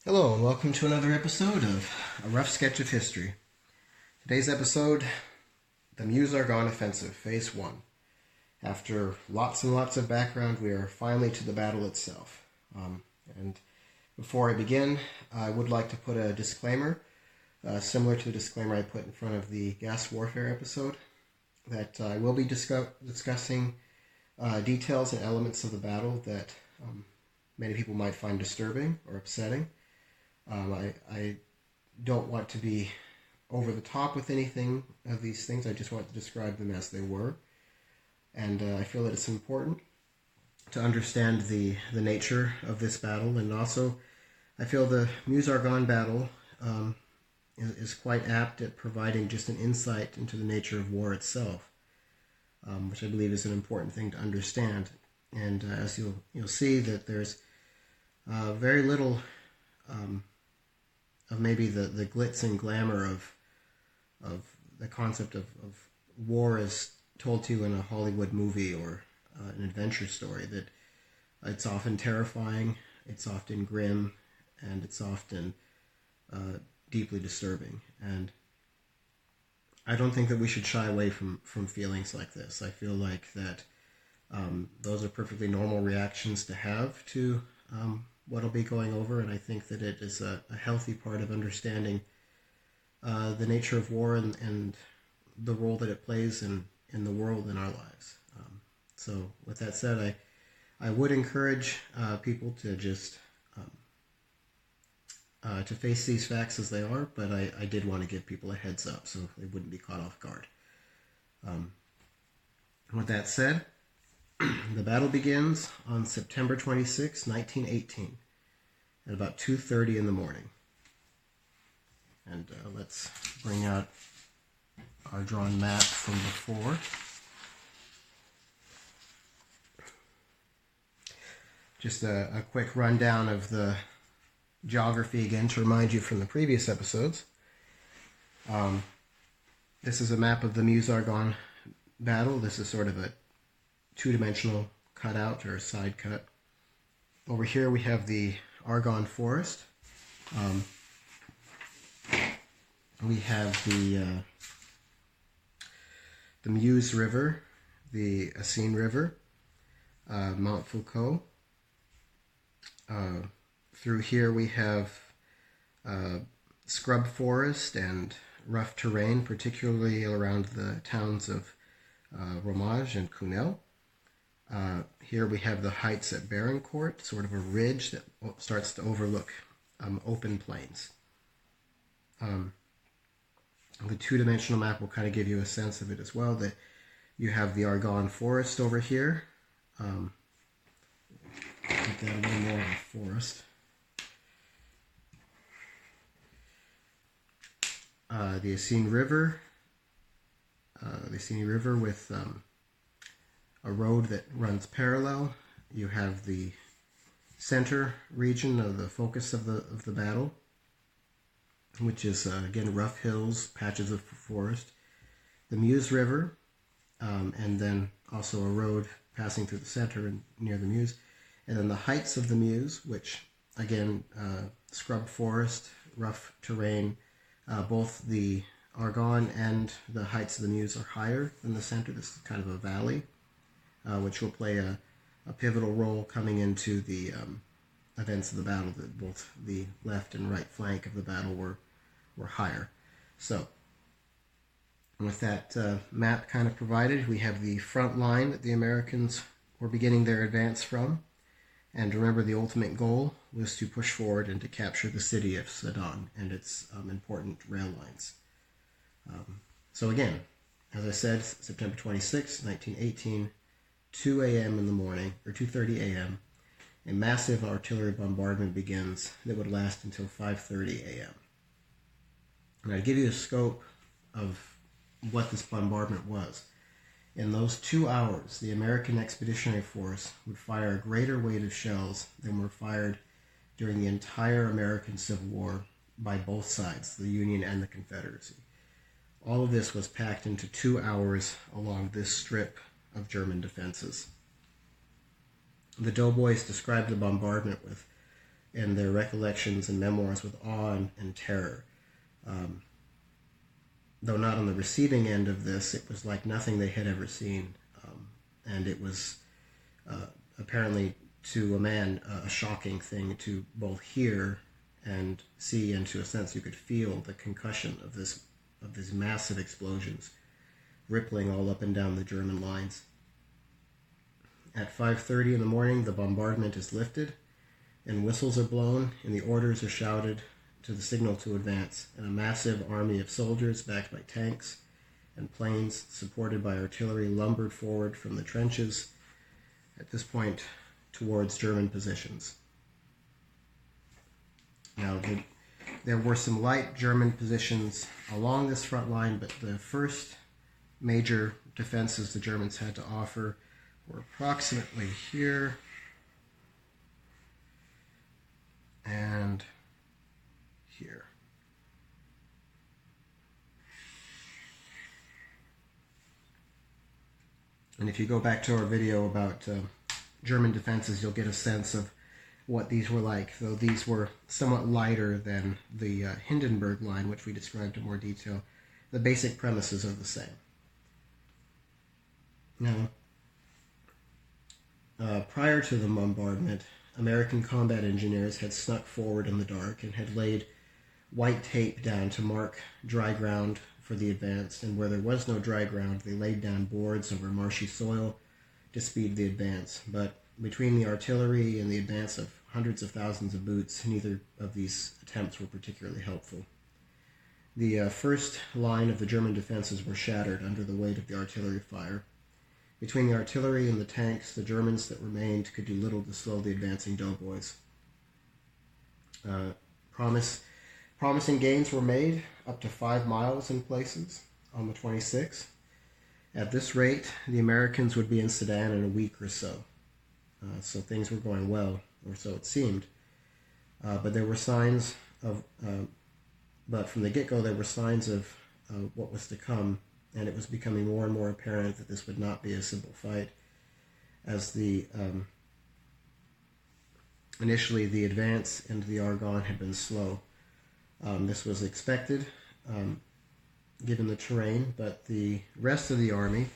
Hello and welcome to another episode of A Rough Sketch of History. Today's episode, the Meuse-Argonne Offensive, Phase 1. After lots and lots of background, we are finally to the battle itself. And before I begin, I would like to put a disclaimer, similar to the disclaimer I put in front of the gas warfare episode, that I will be discussing details and elements of the battle that many people might find disturbing or upsetting. I don't want to be over the top with anything of these things. I just want to describe them as they were. And I feel that it's important to understand the nature of this battle. And also, I feel the Meuse-Argonne battle is quite apt at providing just an insight into the nature of war itself, which I believe is an important thing to understand. And as you'll see that there's very little of maybe the glitz and glamour of the concept of war as told to you in a Hollywood movie or an adventure story. That it's often terrifying, it's often grim, and it's often deeply disturbing. And I don't think that we should shy away from feelings like this. I feel like that those are perfectly normal reactions to have to what I'll be going over, and I think that it is a healthy part of understanding the nature of war and the role that it plays in the world in our lives. So with that said, I would encourage people to just to face these facts as they are, but I did want to give people a heads up so they wouldn't be caught off guard. With that said, the battle begins on September 26, 1918, at about 2:30 in the morning. And let's bring out our drawn map from before. Just a quick rundown of the geography again to remind you from the previous episodes. This is a map of the Meuse-Argonne battle. This is sort of a two-dimensional cutout or a side cut. Over here we have the Argonne Forest. We have the Meuse River, the Aisne River, Montfaucon. Through here we have scrub forest and rough terrain, particularly around the towns of Romage and Cunel. Here we have the heights at Baroncourt, sort of a ridge that starts to overlook open plains. The two-dimensional map will kind of give you a sense of it as well, that you have the Argonne Forest over here. Make that a little more of a forest. The Aisne River. The Aisne River with a road that runs parallel. You have the center region of the focus of the battle, which is again rough hills, patches of forest. The Meuse River, and then also a road passing through the center and near the Meuse, and then the heights of the Meuse, which again scrub forest, rough terrain. Both the Argonne and the heights of the Meuse are higher than the center. This is kind of a valley, which will play a pivotal role coming into the events of the battle, that both the left and right flank of the battle were higher. So, with that map kind of provided, we have the front line that the Americans were beginning their advance from. And remember, the ultimate goal was to push forward and to capture the city of Sedan and its important rail lines. So again, as I said, September 26, 1918, 2 a.m. in the morning, or 2:30 a.m., a massive artillery bombardment begins that would last until 5:30 a.m. And I'll give you a scope of what this bombardment was. In those 2 hours, the American Expeditionary Force would fire a greater weight of shells than were fired during the entire American Civil War by both sides, the Union and the Confederacy. All of this was packed into 2 hours along this strip of German defenses. The doughboys described the bombardment with in their recollections and memoirs with awe and terror. Though not on the receiving end of this, it was like nothing they had ever seen. And it was apparently, to a man, a shocking thing to both hear and see, and to a sense you could feel the concussion of these massive explosions rippling all up and down the German lines. At 5:30 in the morning, the bombardment is lifted, and whistles are blown, and the orders are shouted to the signal to advance, and a massive army of soldiers backed by tanks and planes, supported by artillery, lumbered forward from the trenches, at this point towards German positions. Now, there were some light German positions along this front line, but the first major defenses the Germans had to offer were approximately here and here. And if you go back to our video about German defenses, you'll get a sense of what these were like, though these were somewhat lighter than the Hindenburg line, which we described in more detail. The basic premises are the same. Now, prior to the bombardment, American combat engineers had snuck forward in the dark and had laid white tape down to mark dry ground for the advance, and where there was no dry ground, they laid down boards over marshy soil to speed the advance. But between the artillery and the advance of hundreds of thousands of boots, neither of these attempts were particularly helpful. The first line of the German defenses were shattered under the weight of the artillery fire. Between the artillery and the tanks, the Germans that remained could do little to slow the advancing doughboys. Promising gains were made, up to 5 miles in places, on the 26th. At this rate, the Americans would be in Sedan in a week or so. So things were going well, or so it seemed. But there were signs of, but from the get-go, there were signs of what was to come, and it was becoming more and more apparent that this would not be a simple fight, as initially the advance into the Argonne had been slow. This was expected, given the terrain, but the rest of the army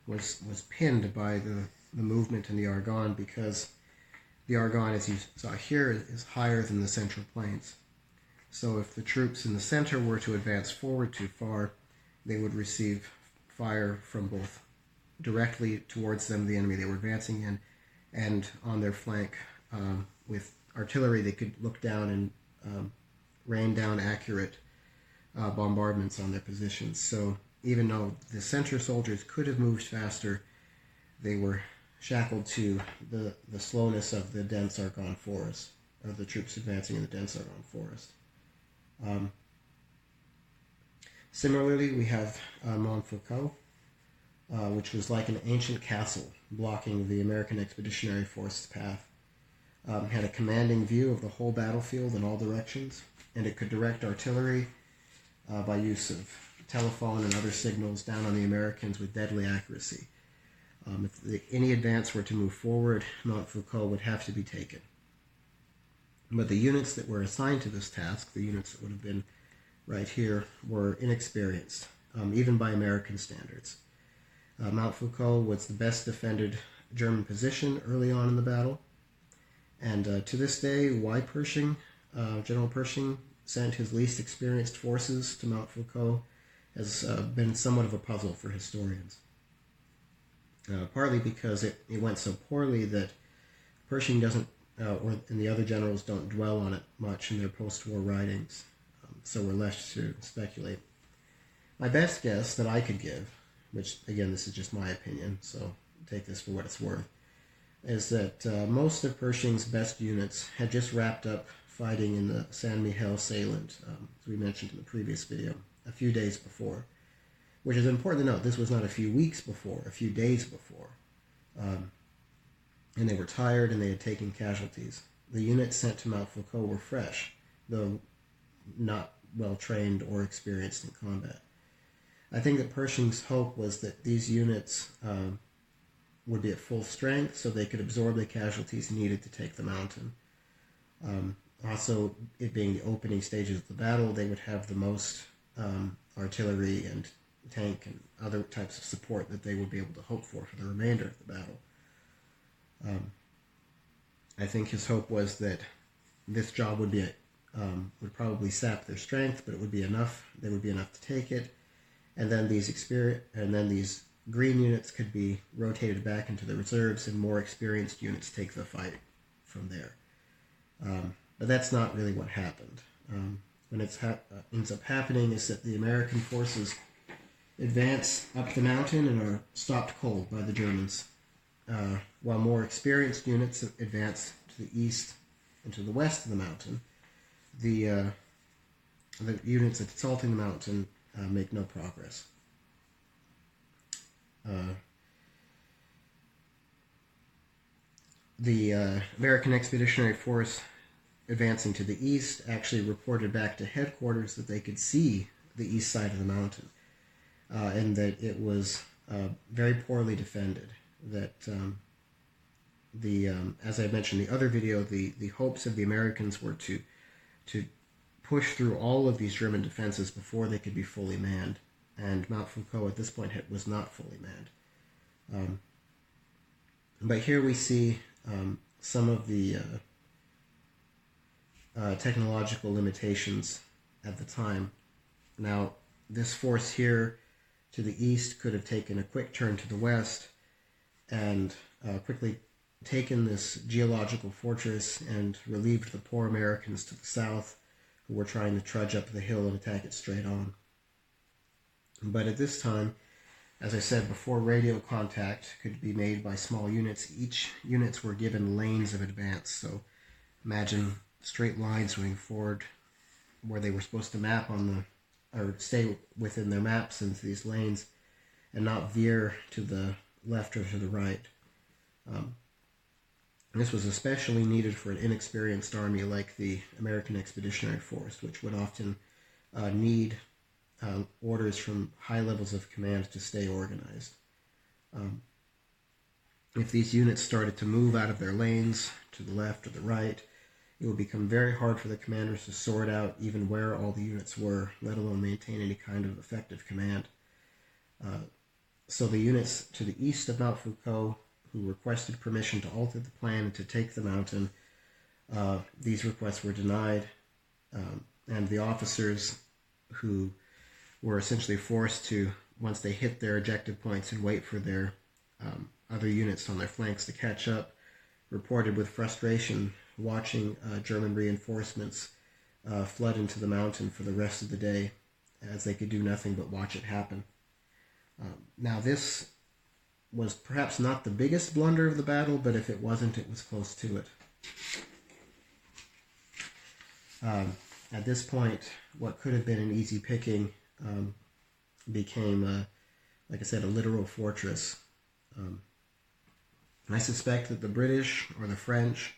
was pinned by the movement in the Argonne, because the Argonne, as you saw here, is higher than the Central Plains. So if the troops in the center were to advance forward too far, they would receive fire from both directly towards them, the enemy they were advancing in, and on their flank with artillery. They could look down and rain down accurate bombardments on their positions. So even though the center soldiers could have moved faster, they were shackled to the slowness of the dense Argonne forest, or the troops advancing in the dense Argonne forest. Similarly, we have Montfaucon, which was like an ancient castle blocking the American Expeditionary Force's path. Had a commanding view of the whole battlefield in all directions, and it could direct artillery by use of telephone and other signals down on the Americans with deadly accuracy. If any advance were to move forward, Montfaucon would have to be taken. But the units that were assigned to this task, the units that would have been right here, were inexperienced, even by American standards. Montfaucon was the best defended German position early on in the battle, and to this day, why General Pershing sent his least experienced forces to Montfaucon has been somewhat of a puzzle for historians. Partly because it went so poorly that Pershing doesn't, and the other generals don't dwell on it much in their post-war writings, so we're left to speculate. My best guess that I could give, which again this is just my opinion, so take this for what it's worth, is that most of Pershing's best units had just wrapped up fighting in the San Miguel salient, as we mentioned in the previous video, a few days before. Which is important to note, this was not a few weeks before, a few days before. And they were tired and they had taken casualties. The units sent to Montfaucon were fresh, though not well trained or experienced in combat. I think that Pershing's hope was that these units would be at full strength so they could absorb the casualties needed to take the mountain. Also, it being the opening stages of the battle, they would have the most artillery and tank and other types of support that they would be able to hope for the remainder of the battle. I think his hope was that this job would be would probably sap their strength, but it would be enough. There would be enough to take it, and then these green units could be rotated back into the reserves, and more experienced units take the fight from there. But that's not really what happened. What ends up happening is that the American forces advance up the mountain and are stopped cold by the Germans, while more experienced units advance to the east and to the west of the mountain. The units assaulting the mountain make no progress. The American Expeditionary Force advancing to the east actually reported back to headquarters that they could see the east side of the mountain, and that it was very poorly defended. That as I mentioned in the other video, the hopes of the Americans were to push through all of these German defenses before they could be fully manned, and Mount Foucault at this point was not fully manned. But here we see some of the technological limitations at the time. Now, this force here to the east could have taken a quick turn to the west and quickly taken this geological fortress and relieved the poor Americans to the south who were trying to trudge up the hill and attack it straight on. But at this time, as I said before, radio contact could be made by small units. Each units were given lanes of advance. So imagine straight lines moving forward where they were supposed to map on or stay within their maps into these lanes and not veer to the left or to the right. This was especially needed for an inexperienced army like the American Expeditionary Force, which would often need orders from high levels of command to stay organized. If these units started to move out of their lanes to the left or the right, it would become very hard for the commanders to sort out even where all the units were, let alone maintain any kind of effective command. So the units to the east of Mount Foucault, who requested permission to alter the plan and to take the mountain, these requests were denied, and the officers who were essentially forced to, once they hit their objective points and wait for their other units on their flanks to catch up, reported with frustration watching German reinforcements flood into the mountain for the rest of the day, as they could do nothing but watch it happen. Now this was perhaps not the biggest blunder of the battle, but if it wasn't, it was close to it. At this point, what could have been an easy picking became, like I said, a literal fortress. I suspect that the British or the French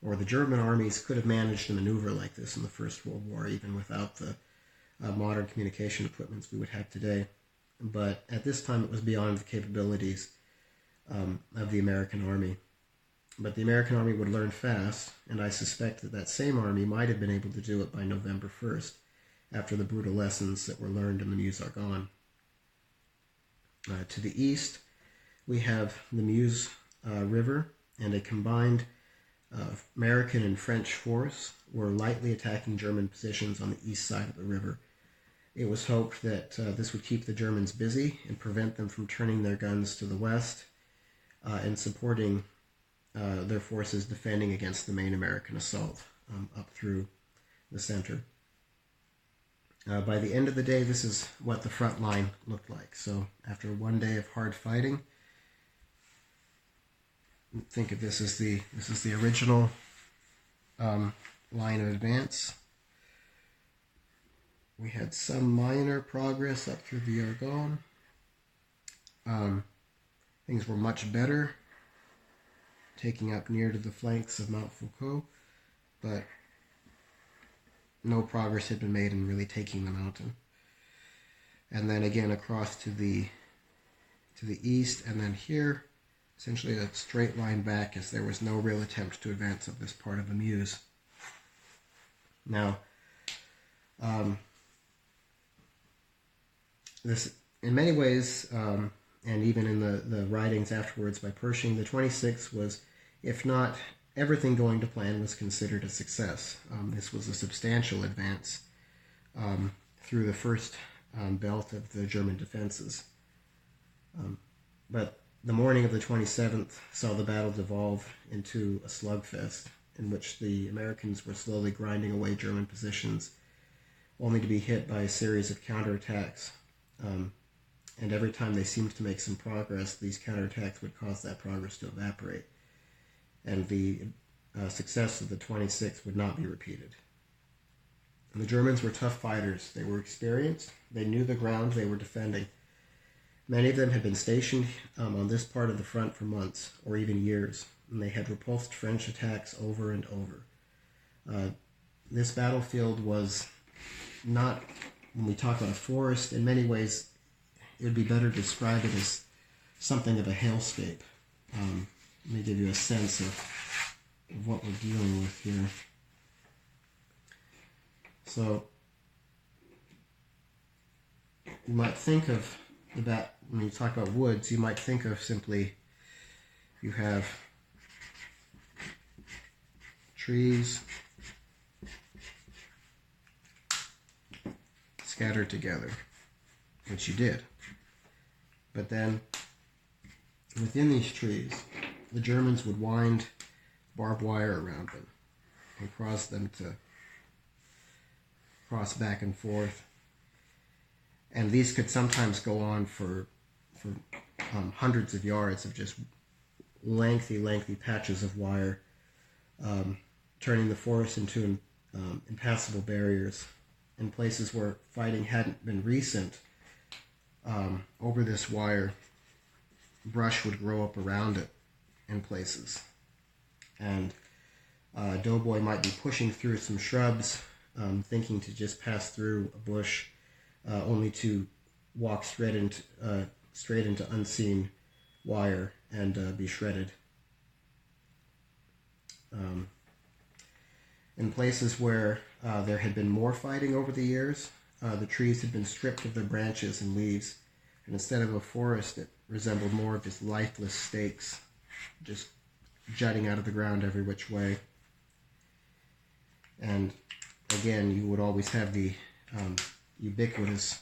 or the German armies could have managed to maneuver like this in the First World War, even without the modern communication equipments we would have today. But at this time, it was beyond the capabilities of the American army. But the American army would learn fast, and I suspect that that same army might have been able to do it by November 1st, after the brutal lessons that were learned in the Meuse-Argonne. To the east, we have the Meuse River, and a combined American and French force were lightly attacking German positions on the east side of the river. It was hoped that this would keep the Germans busy and prevent them from turning their guns to the west and supporting their forces defending against the main American assault up through the center. By the end of the day, this is what the front line looked like. So after one day of hard fighting, think of this as the original line of advance. We had some minor progress up through the Argonne. Things were much better, taking up near to the flanks of Mount Foucault, but no progress had been made in really taking the mountain. And then again across to the east, and then here, essentially a straight line back, as there was no real attempt to advance up this part of the Meuse. Now, this, in many ways, and even in the writings afterwards by Pershing, the 26th was, if not everything going to plan, was considered a success. This was a substantial advance through the first belt of the German defenses. But the morning of the 27th saw the battle devolve into a slugfest in which the Americans were slowly grinding away German positions, only to be hit by a series of counterattacks. And every time they seemed to make some progress, these counterattacks would cause that progress to evaporate. And the success of the 26th would not be repeated. And the Germans were tough fighters. They were experienced. They knew the ground they were defending. Many of them had been stationed on this part of the front for months, or even years, and they had repulsed French attacks over and over. This battlefield was not, when we talk about a forest, in many ways, it would be better to describe it as something of a hellscape. Let me give you a sense of what we're dealing with here. So, you might think of when you talk about woods, you might think of simply, you have trees scattered together, which you did. But then, within these trees, the Germans would wind barbed wire around them and cause them to cross back and forth. And these could sometimes go on for hundreds of yards of just lengthy patches of wire, turning the forest into impassable barriers. In places where fighting hadn't been recent, over this wire, brush would grow up around it in places. And a doughboy might be pushing through some shrubs, thinking to just pass through a bush, only to walk straight into unseen wire and be shredded. In places where there had been more fighting over the years, the trees had been stripped of their branches and leaves, and instead of a forest, it resembled more of just lifeless stakes, just jutting out of the ground every which way. And again, you would always have the ubiquitous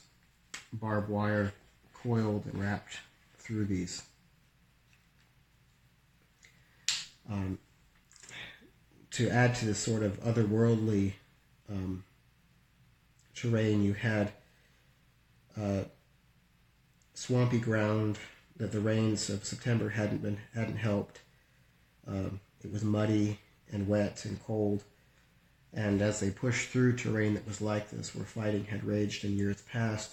barbed wire coiled and wrapped through these. To add to this sort of otherworldly terrain, you had swampy ground that the rains of September hadn't helped. It was muddy and wet and cold, and as they pushed through terrain that was like this, where fighting had raged in years past,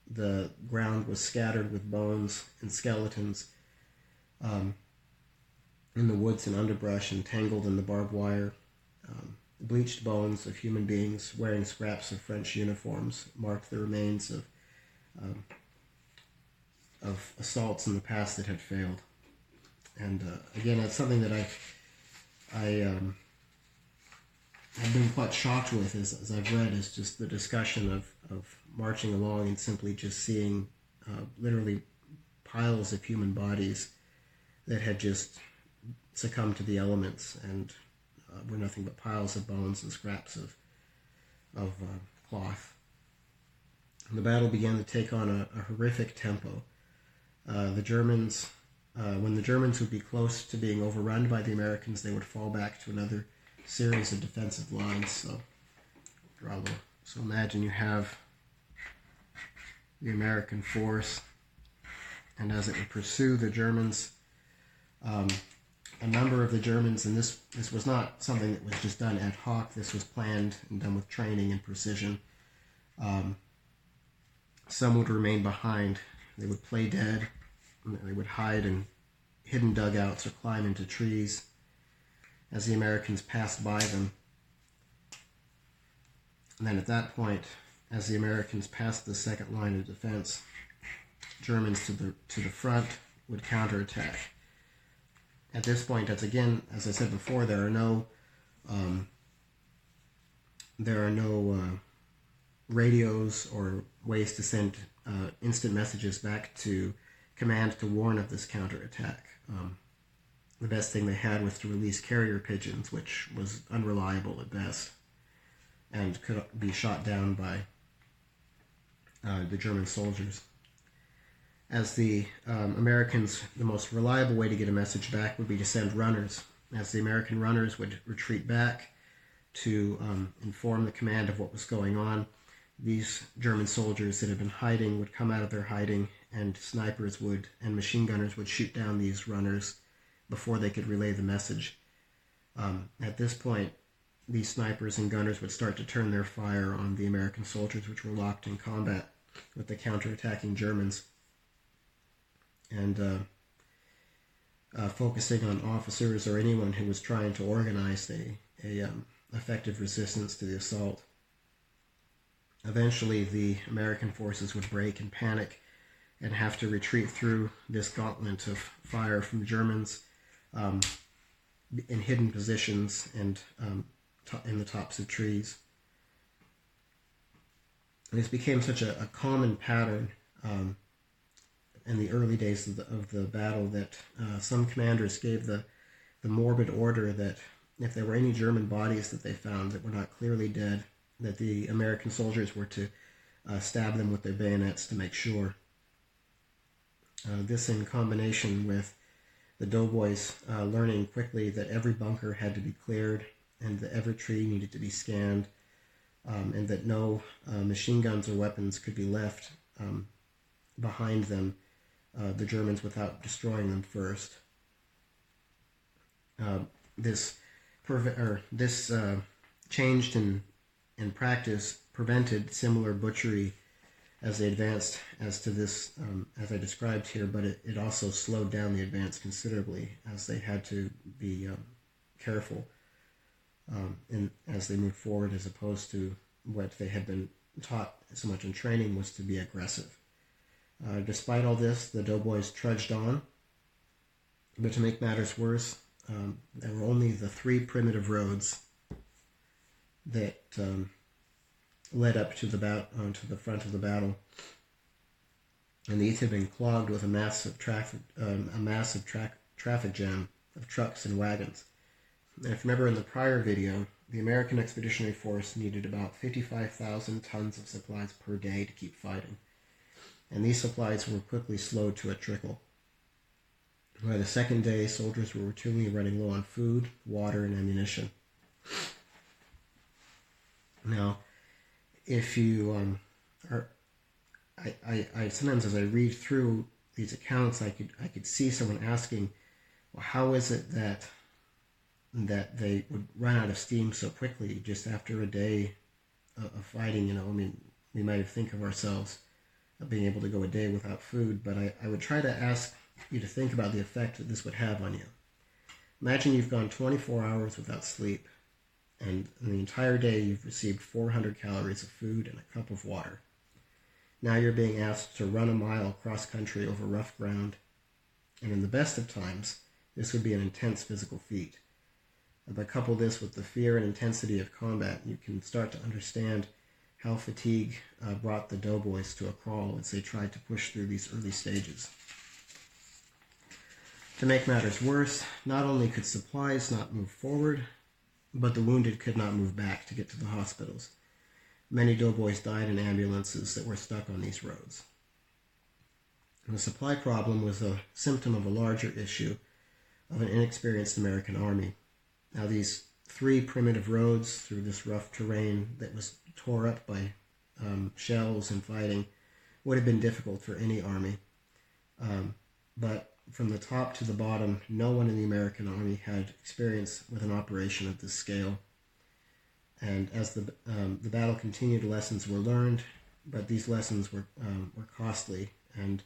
the ground was scattered with bones and skeletons in the woods and underbrush, and tangled in the barbed wire. Bleached bones of human beings wearing scraps of French uniforms marked the remains of assaults in the past that had failed. And again, that's something that I've been quite shocked with as I've read, is just the discussion of marching along and simply just seeing literally piles of human bodies that had just succumbed to the elements and were nothing but piles of bones and scraps of cloth. And the battle began to take on a horrific tempo. The Germans, when the Germans would be close to being overrun by the Americans, they would fall back to another series of defensive lines. So imagine you have the American force, and as it would pursue the Germans, a number of the Germans, and this was not something that was just done ad hoc, this was planned and done with training and precision. Some would remain behind. They would play dead, and they would hide in hidden dugouts or climb into trees as the Americans passed by them. And then at that point, as the Americans passed the second line of defense, Germans to the front would counterattack. At this point, as I said before, there are no there are no radios or ways to send instant messages back to command to warn of this counterattack. The best thing they had was to release carrier pigeons, which was unreliable at best and could be shot down by the German soldiers. As the Americans, the most reliable way to get a message back would be to send runners. As the American runners would retreat back to inform the command of what was going on, these German soldiers that had been hiding would come out of their hiding, and snipers would and machine gunners would shoot down these runners before they could relay the message. At this point, these snipers and gunners would start to turn their fire on the American soldiers, which were locked in combat with the counterattacking Germans, and focusing on officers or anyone who was trying to organize a effective resistance to the assault. Eventually, the American forces would break and panic and have to retreat through this gauntlet of fire from the Germans in hidden positions and in the tops of trees. And this became such a common pattern in the early days of the battle that some commanders gave the morbid order that if there were any German bodies that they found that were not clearly dead, that the American soldiers were to stab them with their bayonets to make sure. This in combination with the doughboys learning quickly that every bunker had to be cleared and that every tree needed to be scanned, and that no machine guns or weapons could be left behind them, the Germans, without destroying them first. This changed in practice prevented similar butchery as they advanced as to this, as I described here, but it also slowed down the advance considerably as they had to be careful as they moved forward, as opposed to what they had been taught so much in training was to be aggressive. Despite all this, the doughboys trudged on, but to make matters worse, there were only the 3 primitive roads that led up to the front of the battle, and these had been clogged with a massive traffic jam of trucks and wagons. And if you remember in the prior video, the American Expeditionary Force needed about 55,000 tons of supplies per day to keep fighting, and these supplies were quickly slowed to a trickle. By the second day, soldiers were routinely running low on food, water, and ammunition. Now, if you I sometimes as I read through these accounts, I could see someone asking, well, how is it that they would run out of steam so quickly just after a day of fighting? I mean, we might think of ourselves being able to go a day without food, but I would try to ask you to think about the effect that this would have on you. Imagine you've gone 24 hours without sleep, and in the entire day you've received 400 calories of food and a cup of water. Now you're being asked to run a mile cross country over rough ground, and in the best of times, this would be an intense physical feat. But couple this with the fear and intensity of combat, you can start to understand how fatigue brought the doughboys to a crawl as they tried to push through these early stages. To make matters worse, not only could supplies not move forward, but the wounded could not move back to get to the hospitals. Many doughboys died in ambulances that were stuck on these roads. And the supply problem was a symptom of a larger issue of an inexperienced American army. Now, these 3 primitive roads through this rough terrain that was tore up by shells and fighting would have been difficult for any army. But from the top to the bottom, no one in the American army had experience with an operation of this scale. And as the battle continued, lessons were learned, but these lessons were costly, and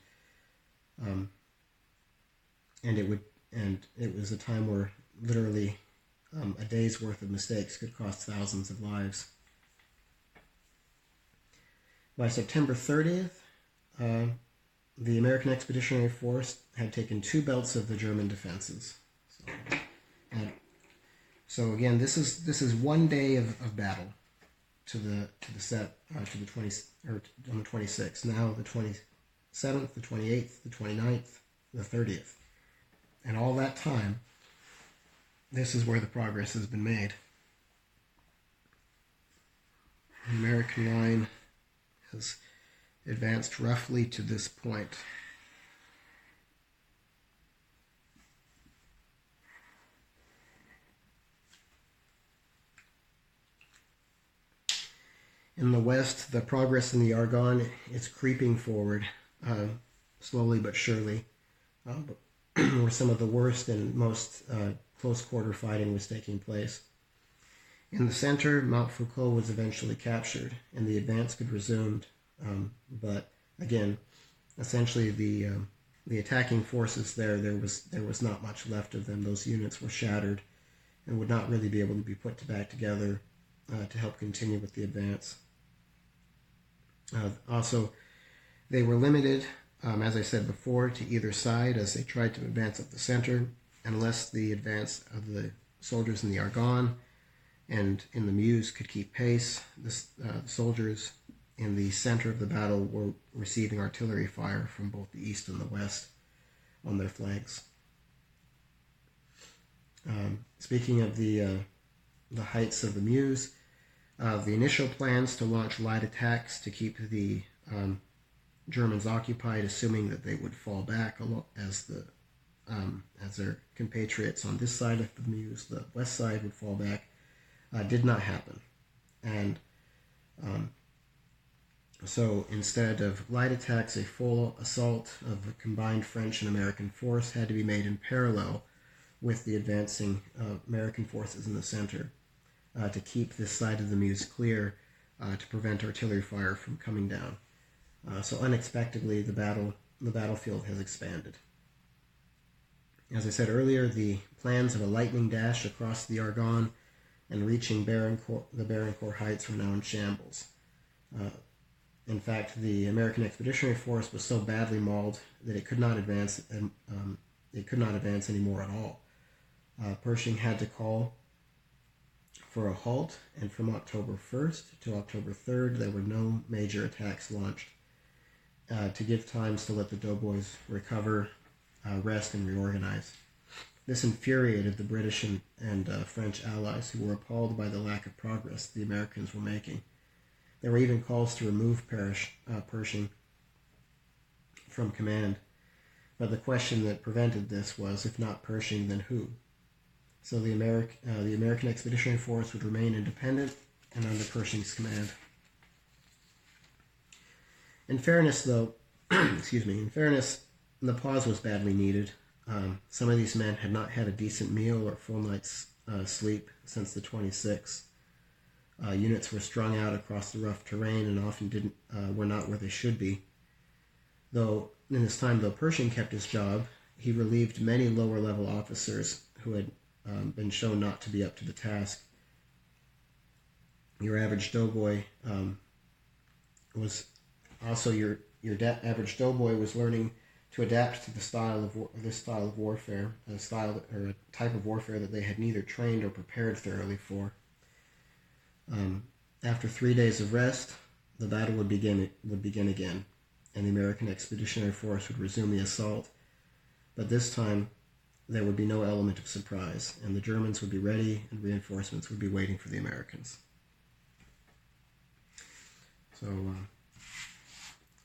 it was a time where literally a day's worth of mistakes could cost thousands of lives. By September 30th, the American Expeditionary Force had taken 2 belts of the German defenses. So again, this is one day of battle. the 20 or on the 26th. Now the 27th, the 28th, the 29th, the 30th, and all that time, this is where the progress has been made. The American line has advanced roughly to this point. In the west, the progress in the Argonne is creeping forward, slowly but surely, where some of the worst and most close quarter fighting was taking place. In the center, Mount Foucault was eventually captured, and the advance could resume. But again, essentially the attacking forces there was not much left of them. Those units were shattered and would not really be able to be put back together to help continue with the advance. Also, they were limited, as I said before, to either side as they tried to advance up the center, unless the advance of the soldiers in the Argonne and in the Meuse could keep pace. The soldiers in the center of the battle were receiving artillery fire from both the east and the west on their flanks. Speaking of the heights of the Meuse, the initial plans to launch light attacks to keep the Germans occupied, assuming that they would fall back as their compatriots on this side of the Meuse, the west side, would fall back, did not happen. And so instead of light attacks, a full assault of a combined French and American force had to be made in parallel with the advancing American forces in the center to keep this side of the Meuse clear to prevent artillery fire from coming down. So unexpectedly, the battlefield has expanded. As I said earlier, the plans of a lightning dash across the Argonne and reaching the Barencourt Heights were now in shambles. In fact, the American Expeditionary Force was so badly mauled that it could not advance. It could not advance anymore at all. Pershing had to call for a halt, and from October 1st to October 3rd, there were no major attacks launched to give times to let the doughboys recover, rest, and reorganize. This infuriated the British and French allies, who were appalled by the lack of progress the Americans were making. There were even calls to remove Pershing from command. But the question that prevented this was, if not Pershing, then who? So the American Expeditionary Force would remain independent and under Pershing's command. In fairness, though, the pause was badly needed. Some of these men had not had a decent meal or full night's sleep since the 26th. Units were strung out across the rough terrain and often were not where they should be. Though in this time, though Pershing kept his job, he relieved many lower-level officers who had been shown not to be up to the task. Your average doughboy was also average doughboy was learning to adapt to this style of warfare, a type of warfare that they had neither trained or prepared thoroughly for. After 3 days of rest, the battle would begin again, and the American Expeditionary Force would resume the assault. But this time, there would be no element of surprise, and the Germans would be ready, and reinforcements would be waiting for the Americans. So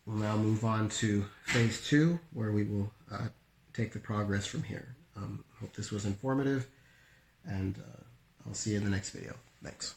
we'll now move on to Phase 2, where we will take the progress from here. Hope this was informative, and I'll see you in the next video. Thanks.